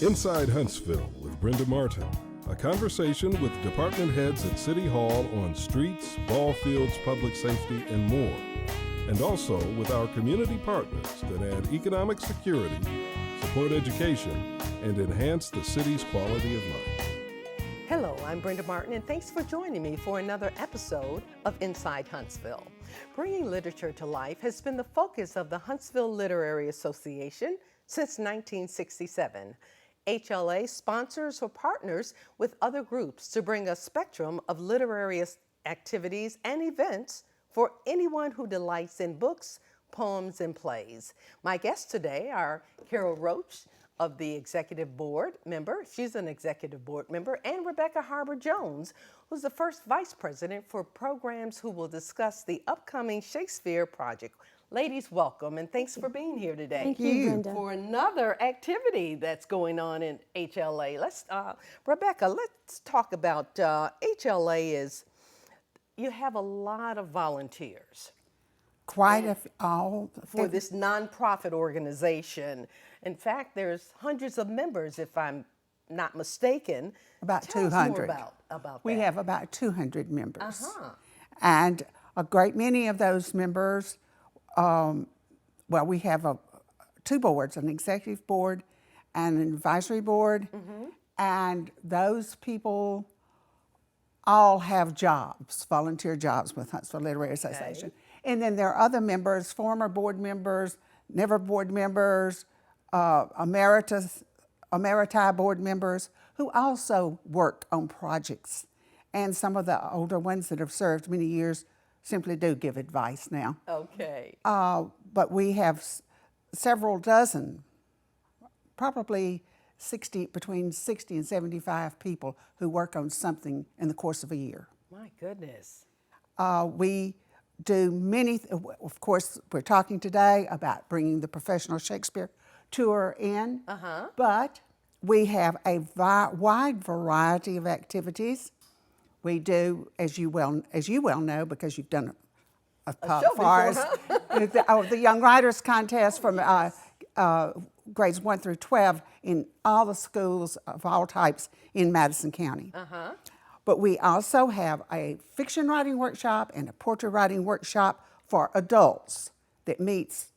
Inside Huntsville with Brenda Martin, a conversation with department heads at City Hall on streets, ball fields, public safety, and more. And also with our community partners that add economic security, support education, and enhance the city's quality of life. Hello, I'm Brenda Martin, and thanks for joining me for another episode of Inside Huntsville. Bringing literature to life has been the focus of the Huntsville Literary Association since 1967. HLA sponsors or partners with other groups to bring a spectrum of literary activities and events for anyone who delights in books, poems, and plays. My guests today are Carol Roach, of the executive board member. She's an executive board member, and Rebecca Harbor-Jones, who's the first vice president for programs, who will discuss the upcoming Shakespeare project. Ladies, welcome, and thanks for being here today. Thank you, Brenda. For another activity that's going on in HLA. Rebecca, let's talk about HLA. You have a lot of volunteers. Quite for this nonprofit organization. In fact, there's hundreds of members, if I'm not mistaken. About Tell 200. Us more about we that. have about 200 members. Uh-huh. And a great many of those members, we have two boards, an executive board and an advisory board. Mm-hmm. And those people all have jobs, volunteer jobs with Huntsville Literary Association. Okay. And then there are other members, former board members, never board members, emeriti board members, who also work on projects. And some of the older ones that have served many years simply do give advice now. Okay. But we have several dozen, probably between 60 and 75 people who work on something in the course of a year. My goodness. We do many, of course, we're talking today about bringing the professional Shakespeare tour in, but we have a wide variety of activities. We do, as you well know, because you've done a show for us, the Young Writers Contest from grades 1 through 12 in all the schools of all types in Madison County. But we also have a fiction writing workshop and a portrait writing workshop for adults that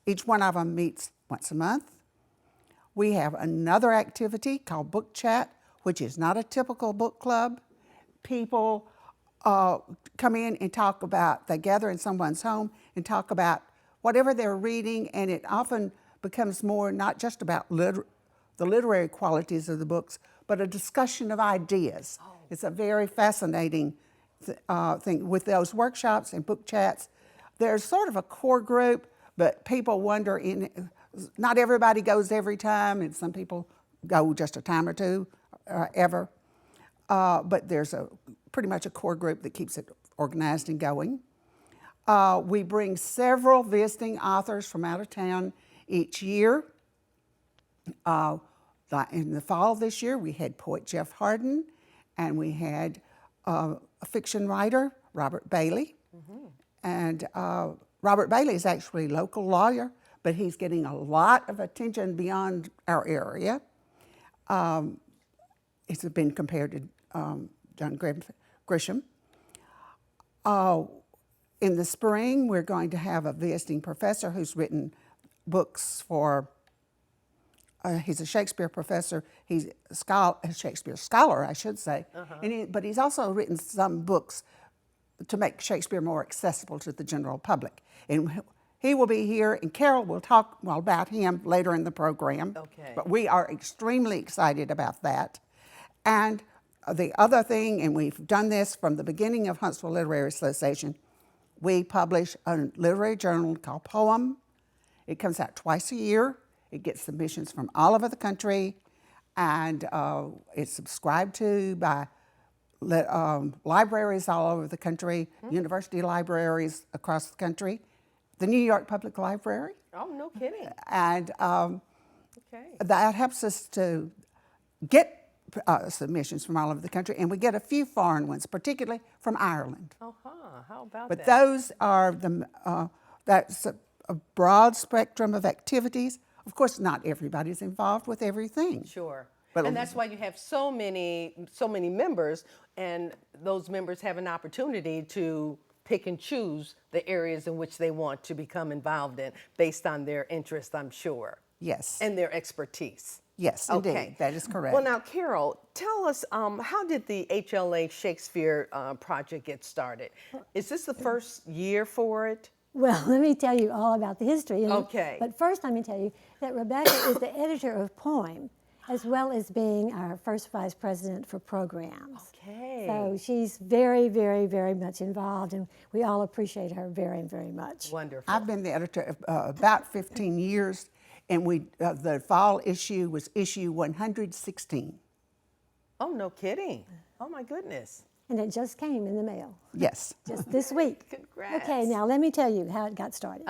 each one of them meets once a month. We have another activity called Book Chat, which is not a typical book club. People come in and they gather in someone's home and talk about whatever they're reading, and it often becomes more not just about the literary qualities of the books, but a discussion of ideas. Oh. It's a very fascinating thing. With those workshops and book chats, there's sort of a core group, but people wonder, not everybody goes every time, and some people go just a time or two ever. But there's pretty much a core group that keeps it organized and going. We bring several visiting authors from out of town each year. In the fall of this year, we had poet Jeff Harden, and we had a fiction writer, Robert Bailey. Mm-hmm. And Robert Bailey is actually a local lawyer, but he's getting a lot of attention beyond our area. It's been compared to John Grisham. In the spring, we're going to have a visiting professor who's written books for, he's a Shakespeare professor, he's a Shakespeare scholar, I should say, but he's also written some books to make Shakespeare more accessible to the general public. And he will be here, and Carol will talk about him later in the program. Okay. But we are extremely excited about that. And the other thing, and we've done this from the beginning of Huntsville Literary Association, we publish a literary journal called Poem. It comes out twice a year. It gets submissions from all over the country, and it's subscribed to by libraries all over the country, university libraries across the country, the New York Public Library. Oh, no kidding. And that helps us to get submissions from all over the country, and we get a few foreign ones, particularly from Ireland. How about that? But those are that's a broad spectrum of activities. Of course, not everybody's involved with everything. Sure. But And that's why you have so many members, and those members have an opportunity to pick and choose the areas in which they want to become involved in based on their interest, I'm sure. yes, And their expertise. yes, indeed, that is correct. Well, now, Carol, tell us, how did the HLA Shakespeare project get started? Is this the first year for it? Well, let me tell you all about the history. Okay. But first, let me tell you that Rebecca is the editor of Poem, as well as being our first vice president for programs. Okay. So she's very, very, very much involved, and we all appreciate her very, very much. Wonderful. I've been the editor about 15 years, and the fall issue was issue 116. Oh, no kidding. Oh, my goodness. And it just came in the mail, Yes. just this week. Congrats. Okay, now let me tell you how it got started.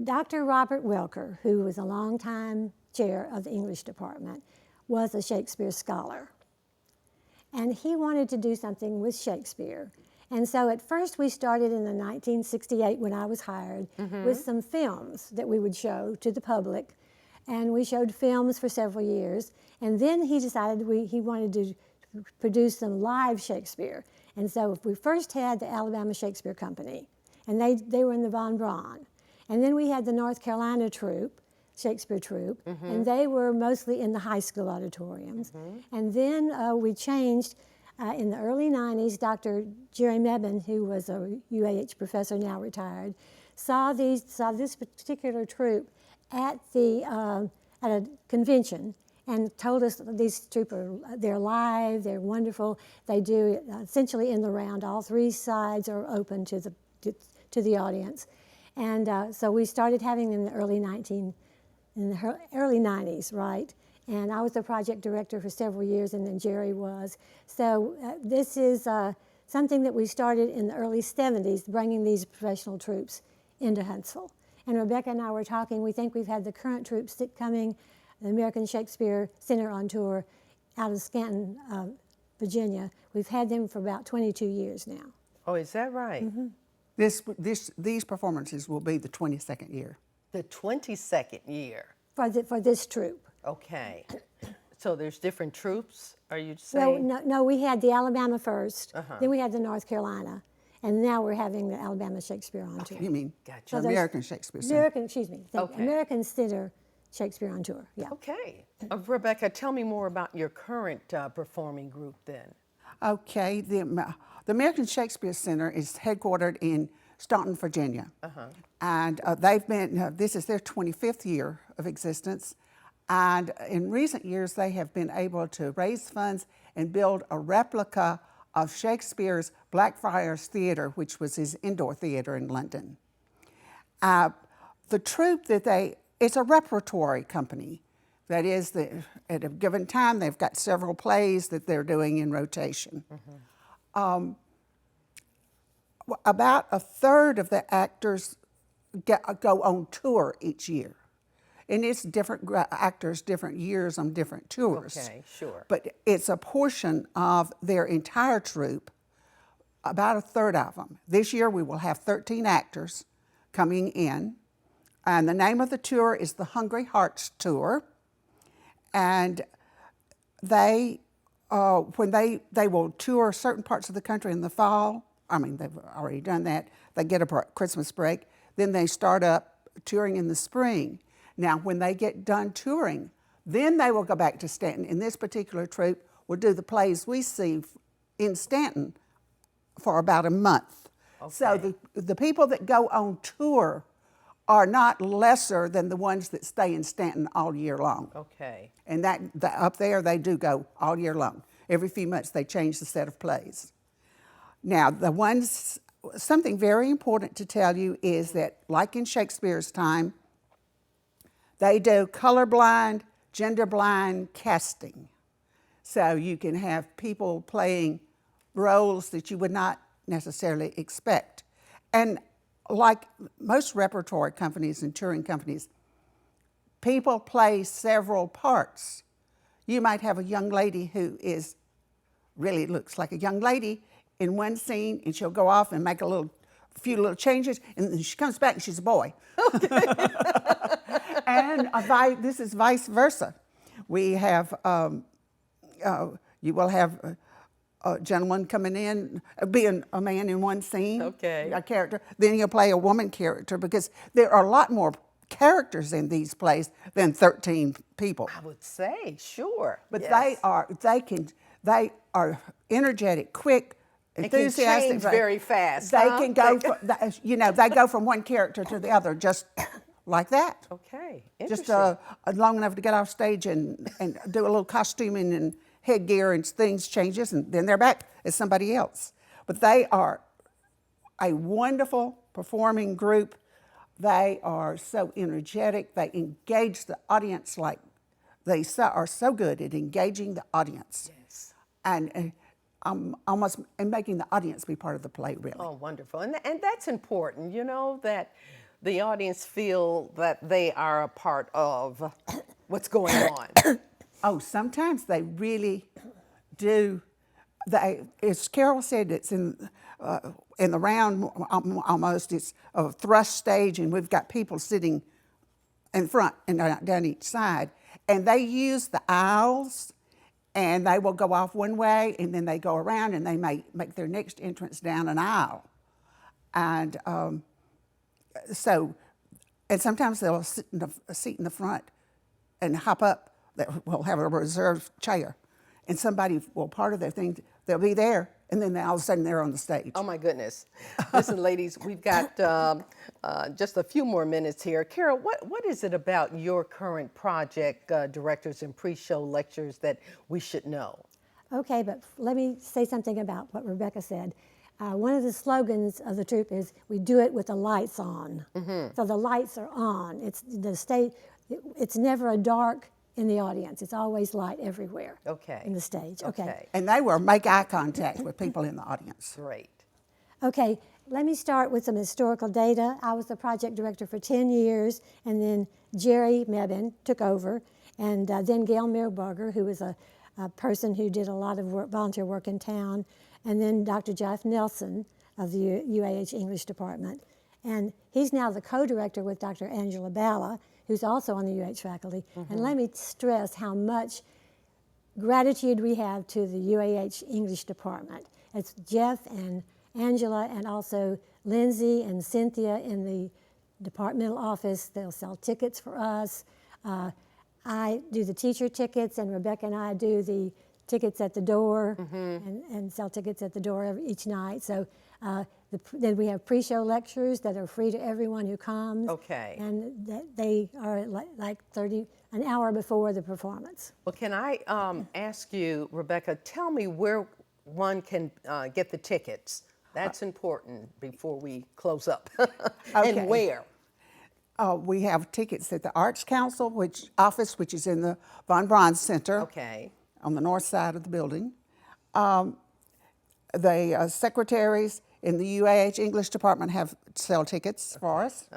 Dr. Robert Welker, who was a longtime chair of the English department, was a Shakespeare scholar. And he wanted to do something with Shakespeare. And so at first we started in the 1968 when I was hired with some films that we would show to the public. And we showed films for several years. And then he decided he wanted to produce some live Shakespeare. And so we first had the Alabama Shakespeare Company, and they were in the Von Braun. And then we had the North Carolina troupe, Shakespeare troupe, and they were mostly in the high school auditoriums. And then we changed in the early 90s. Dr. Jerry Mebane, who was a UAH professor, now retired, saw this particular troupe at a convention and told us these troop they're live, they're wonderful. They do it essentially in the round. All three sides are open to the audience. And so we started having them in the early 90s, right? And I was the project director for several years, and then Jerry was. So this is something that we started in the early 70s, bringing these professional troops into Huntsville. And Rebecca and I were talking, we think we've had the current troops coming, the American Shakespeare Center on tour out of Scranton, Virginia. We've had them for about 22 years now. Oh, is that right? These performances will be the 22nd year. The 22nd year. For this troop. Okay. So there's different troops, are you saying? No, we had the Alabama first, then we had the North Carolina, and now we're having the Alabama Shakespeare on tour. You mean Gotcha. the American Shakespeare Center? American Center Shakespeare on tour, yeah. Okay. Rebecca, tell me more about your current performing group then. Okay, the American Shakespeare Center is headquartered in Staunton, Virginia. And they've been, this is their 25th year of existence. And in recent years, they have been able to raise funds and build a replica of Shakespeare's Blackfriars Theatre, which was his indoor theatre in London. The troupe it's a repertory company. That is, at a given time, they've got several plays that they're doing in rotation. About a third of the actors go on tour each year. And it's different actors, different years on different tours. Okay, sure. But it's a portion of their entire troupe, about a third of them. This year we will have 13 actors coming in. And the name of the tour is the Hungry Hearts Tour. And they will tour certain parts of the country in the fall. I mean, they've already done that. They get a Christmas break. Then they start up touring in the spring. Now, when they get done touring, then they will go back to Stanton. In this particular troupe, will do the plays we see in Stanton for about a month. Okay. So the people that go on tour are not lesser than the ones that stay in Stanton all year long. Okay. And up there, they do go all year long. Every few months, they change the set of plays. Now, something very important to tell you is that, like in Shakespeare's time, they do colorblind, genderblind casting. So you can have people playing roles that you would not necessarily expect. And like most repertory companies and touring companies, people play several parts. You might have a young lady who really looks like a young lady in one scene, and she'll go off and make a little few little changes, and then she comes back and she's a boy. And this is vice versa. We have, you will have a gentleman coming in, being a man in one scene, Okay. a character. Then you'll play a woman character, because there are a lot more characters in these plays than 13 people. I would say, sure. But yes. they are energetic, quick, It can enthusiastic. change very fast. They huh? can go, they go from one character to the other just like that. Okay, Just interesting. long enough to get off stage and do a little costuming and headgear and things changes, and then they're back as somebody else. But they are a wonderful performing group. They are so energetic. They engage the audience like are so good at engaging the audience. Yes. And almost and making the audience be part of the play, really. Oh, wonderful. And that's important, that the audience feel that they are a part of what's going on. Oh, sometimes they really do. As Carol said, it's in the round almost. It's a thrust stage, and we've got people sitting in front and down each side. And they use the aisles, and they will go off one way, and then they go around, and they may make their next entrance down an aisle. And and sometimes they'll sit in a seat in the front and hop up. That will have a reserved chair, and somebody will part of their thing. They'll be there, and then all of a sudden they're on the stage. Oh my goodness. Listen, ladies, we've got just a few more minutes here. Carol, what is it about your current project, directors and pre-show lectures, that we should know? Okay, but let me say something about what Rebecca said. One of the slogans of the troupe is, we do it with the lights on. Mm-hmm. So the lights are on. It's the stage. It's never a dark in the audience. It's always light everywhere. Okay. In the stage. Okay. And they will make eye contact with people in the audience. Great. Okay, let me start with some historical data. I was the project director for 10 years, and then Jerry Mebin took over, and then Gail Meerberger, who was a person who did a lot of volunteer work in town, and then Dr. Jeff Nelson of the UAH English Department. And he's now the co-director with Dr. Angela Balla, who's also on the UH faculty. Mm-hmm. And let me stress how much gratitude we have to the UAH English Department. It's Jeff and Angela and also Lindsay and Cynthia in the departmental office. They'll sell tickets for us. I do the teacher tickets, and Rebecca and I do the tickets at the door, and sell tickets at the door each night. So then we have pre-show lectures that are free to everyone who comes. Okay. And they are like an hour before the performance. Well, can I ask you, Rebecca, tell me where one can get the tickets. That's important before we close up. Okay. And where? We have tickets at the Arts Council office, which is in the Von Braun Center. Okay. On the north side of the building. The secretaries in the UAH English Department sell tickets for us.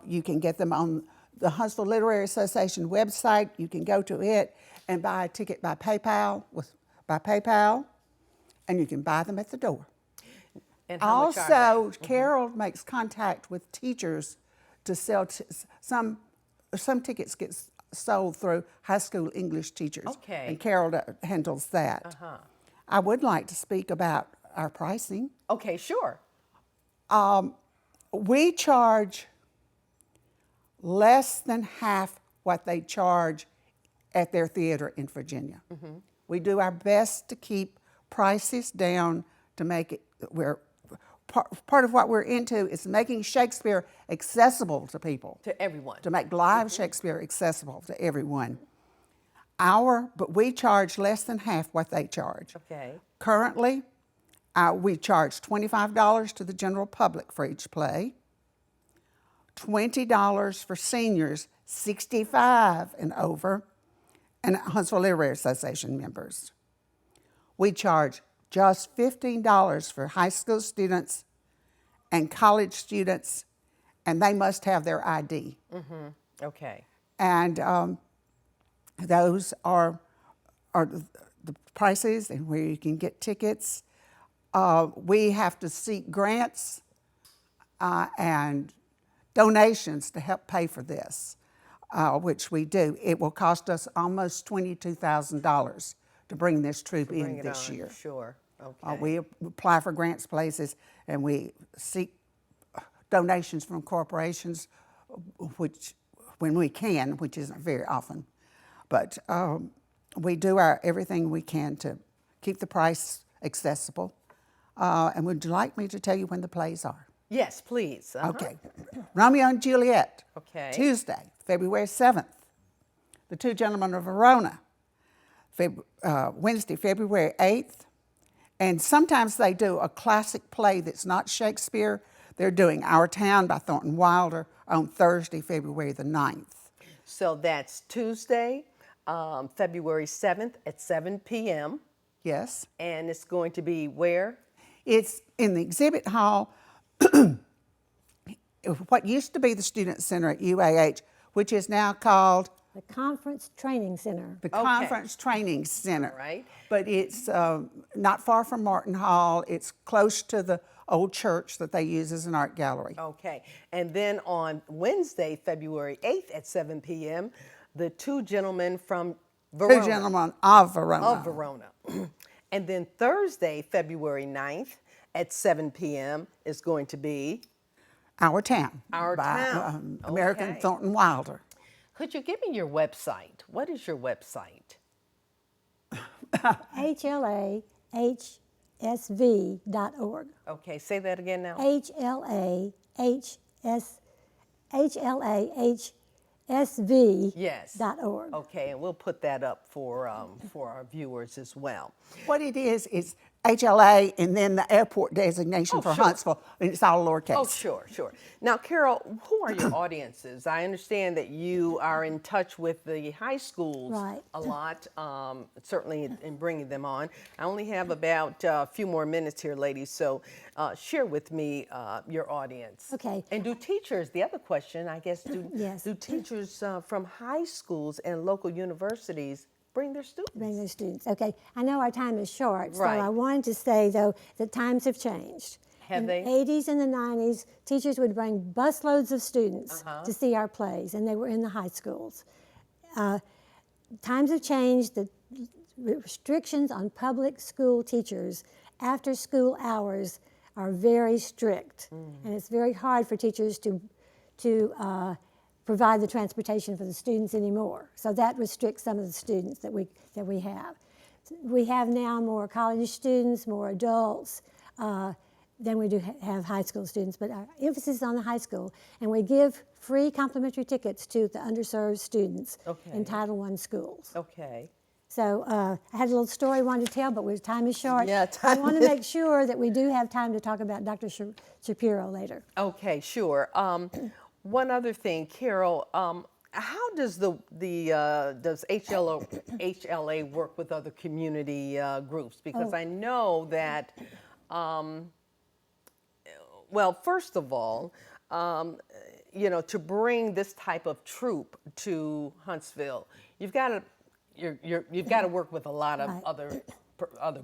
You can get them on the Huntsville Literary Association website. You can go to it and buy a ticket by PayPal, and you can buy them at the door. And how much are Also, Carol makes contact with teachers to sell some tickets get sold through high school English teachers. Okay. And Carol handles that. I would like to speak about our pricing. Okay, sure. We charge less than half what they charge at their theater in Virginia. We do our best to keep prices down to make it part of what we're into is making Shakespeare accessible to people. To everyone. To make live Shakespeare accessible to everyone. But we charge less than half what they charge. Okay. Currently, we charge $25 to the general public for each play, $20 for seniors, 65 and over, and Huntsville Literary Association members. We charge just $15 for high school students and college students, and they must have their ID. Okay. And those are the prices and where you can get tickets. We have to seek grants and donations to help pay for this, which we do. It will cost us almost $22,000 to bring this troop Bring in it this on, year. Sure. Okay. We apply for grants places, and we seek donations from corporations, which, when we can, which isn't very often. But we do everything we can to keep the price accessible. And would you like me to tell you when the plays are? Yes, please. Okay. Romeo and Juliet. Okay. Tuesday, February 7th. The Two Gentlemen of Verona. Wednesday, February 8th. And sometimes they do a classic play that's not Shakespeare. They're doing Our Town by Thornton Wilder on Thursday, February the 9th. So that's Tuesday, February 7th at 7 p.m. Yes. And it's going to be where? It's in the exhibit hall, what used to be the Student Center at UAH, which is now called The Conference Training Center. the Conference Training Center. All right. But it's not far from Martin Hall. It's close to the old church that they use as an art gallery. Okay. And then on Wednesday, February 8th at 7 p.m., the Two Gentlemen from Verona. Two Gentlemen of Verona. Of Verona. And then Thursday, February 9th at 7 p.m. is going to be Our Town. Our by, Town. American Okay. Thornton Wilder. Could you give me your website? What is your website? HLAHSV.org. Okay, say that again now. HLAHSV.org. Yes. Okay, and we'll put that up for our viewers as well. What it is HLA and then the airport designation for sure. Huntsville, and it's all lowercase. Oh, sure. Now, Carol, who are your audiences? I understand that you are in touch with the high schools Right. a lot, certainly in bringing them on. I only have about a few more minutes here, ladies, so share with me your audience. Okay. And do teachers, the other question, I guess, Yes. do teachers from high schools and local universities bring their students? Bring their students. Okay, I know our time is short, so Right. I wanted to say, though, that times have changed. Have in they? the 80s and the 90s, teachers would bring busloads of students to see our plays, and they were in the high schools. Times have changed. The restrictions on public school teachers after school hours are very strict, and it's very hard for teachers to provide the transportation for the students anymore. So that restricts some of the students that we have. We have now more college students, more adults than we do have high school students, but our emphasis is on the high school, and we give free complimentary tickets to the underserved students in Title I schools. Okay. So I had a little story I wanted to tell, but time is short. Yeah, I want to make sure that we do have time to talk about Dr. Shapiro later. Okay, sure. One other thing, Carol, how does does HLA work with other community groups? Because I know that, well, first of all, to bring this type of troupe to Huntsville, you've got to work with a lot of other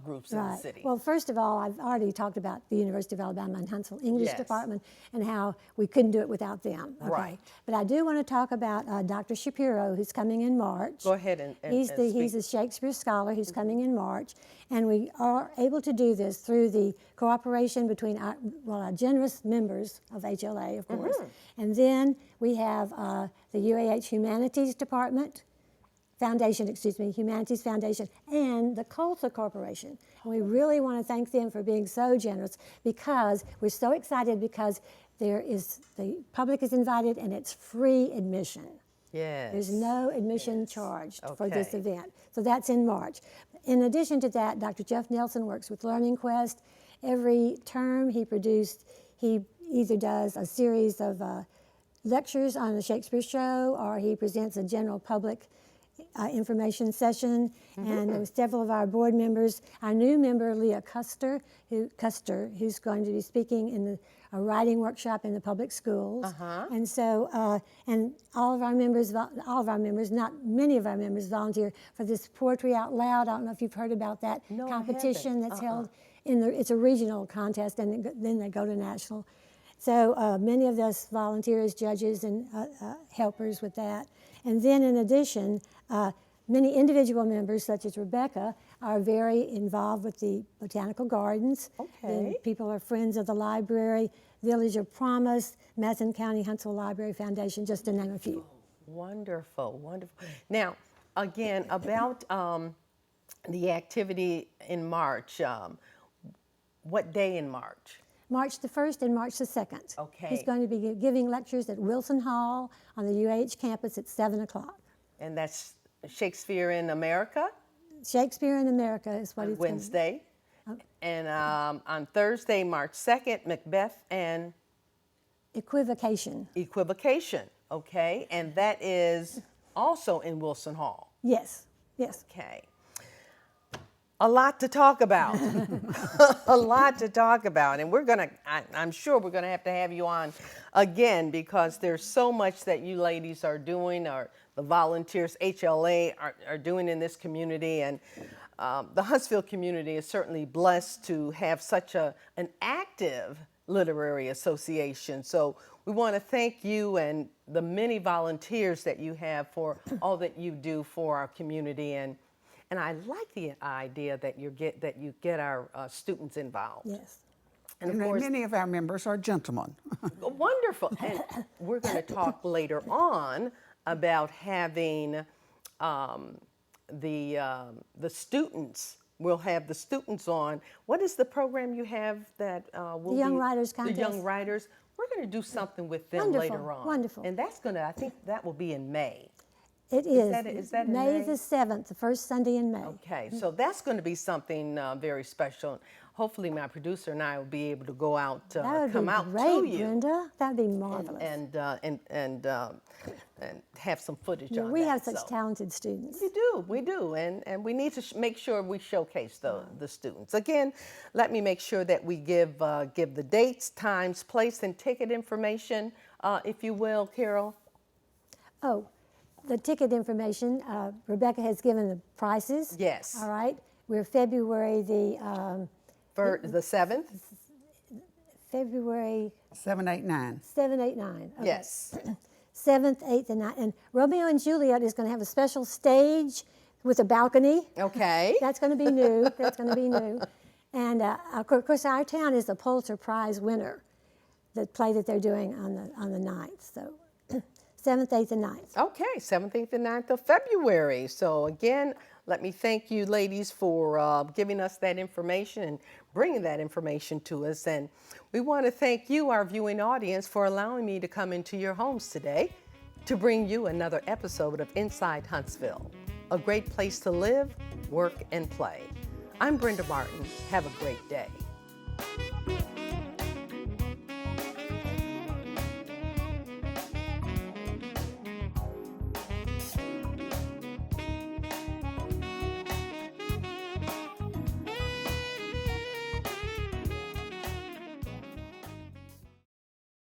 groups in the city. Well, first of all, I've already talked about the University of Alabama and Huntsville English Yes. Department and how we couldn't do it without them. Okay? Right. But I do want to talk about Dr. Shapiro, who's coming in March. Go ahead and he's speak. a Shakespeare scholar who's coming in March, and we are able to do this through the cooperation between our generous members of HLA, of course, and then we have the UAH Humanities Department. Humanities Foundation, and the Colza Corporation. And we really want to thank them for being so generous, because we're so excited because the public is invited and it's free admission. Yes. There's no admission charged for this Okay. event. So that's in March. In addition to that, Dr. Jeff Nelson works with Learning Quest. Every term he either does a series of lectures on the Shakespeare show, or he presents a general public information session, and there were several of our board members. Our new member, Leah Custer, who's going to be speaking in a writing workshop in the public schools. And so, and all of our members, not many of our members volunteer for this Poetry Out Loud. I don't know if you've heard about that competition that's held it's a regional contest, and then they go to national. So many of us volunteers, judges, and helpers with that. And then in addition, many individual members, such as Rebecca, are very involved with the botanical gardens. Okay. And people are friends of the library, Village of Promise, Madison County Huntsville Library Foundation, just to name a few. Wonderful, wonderful. Now, again, about the activity in March. What day in March? March the 1st and March the 2nd. Okay. He's going to be giving lectures at Wilson Hall on the UH campus at 7 o'clock. And that's Shakespeare in America? Shakespeare in America is what On he's going to Wednesday. And on Thursday, March 2nd, Macbeth and Equivocation. Equivocation. Okay. And that is also in Wilson Hall. Yes, yes. Okay. A lot to talk about. A lot to talk about. And I'm sure we're going to have you on again, because there's so much that you ladies are doing, or the volunteers, HLA, are doing in this community. And the Huntsville community is certainly blessed to have such an active literary association. So we want to thank you and the many volunteers that you have for all that you do for our community. And I like the idea that you get our students involved. Yes. And of course, many of our members are gentlemen. wonderful. And we're going to talk later on about having the students. We'll have the students on. What is the program you have that will The Young be, Writers Contest. The Young Writers. We're going to do something with them Wonderful, later on. wonderful. And that's going to, I think that will be in May. It is. Is that in May May? the 7th, the first Sunday in May. Okay, so that's going to be something very special. Hopefully, my producer and I will be able to go out, That would come be out great, to you, Brenda. That would be marvelous. and have some footage on we that. have such So- talented students. we do, and we need to make sure we showcase the students. Again, let me make sure that we give the dates, times, place, and ticket information, if you will, Carol. Oh, the ticket information, Rebecca has given the prices. Yes. All right. We're February the For the 7th? February 7, 8, 9. 7, 8, 9. Okay. Yes. 7th, 8th, and 9th. And Romeo and Juliet is going to have a special stage with a balcony. Okay. That's going to be new. That's going to be new. And of course, our town is the Pulitzer Prize winner, the play that they're doing on the 9th. So 7th, 8th, and 9th. Okay, 7th, 8th, and 9th of February. So again, let me thank you ladies for giving us that information and bringing that information to us. And we want to thank you, our viewing audience, for allowing me to come into your homes today to bring you another episode of Inside Huntsville, a great place to live, work, and play. I'm Brenda Martin. Have a great day.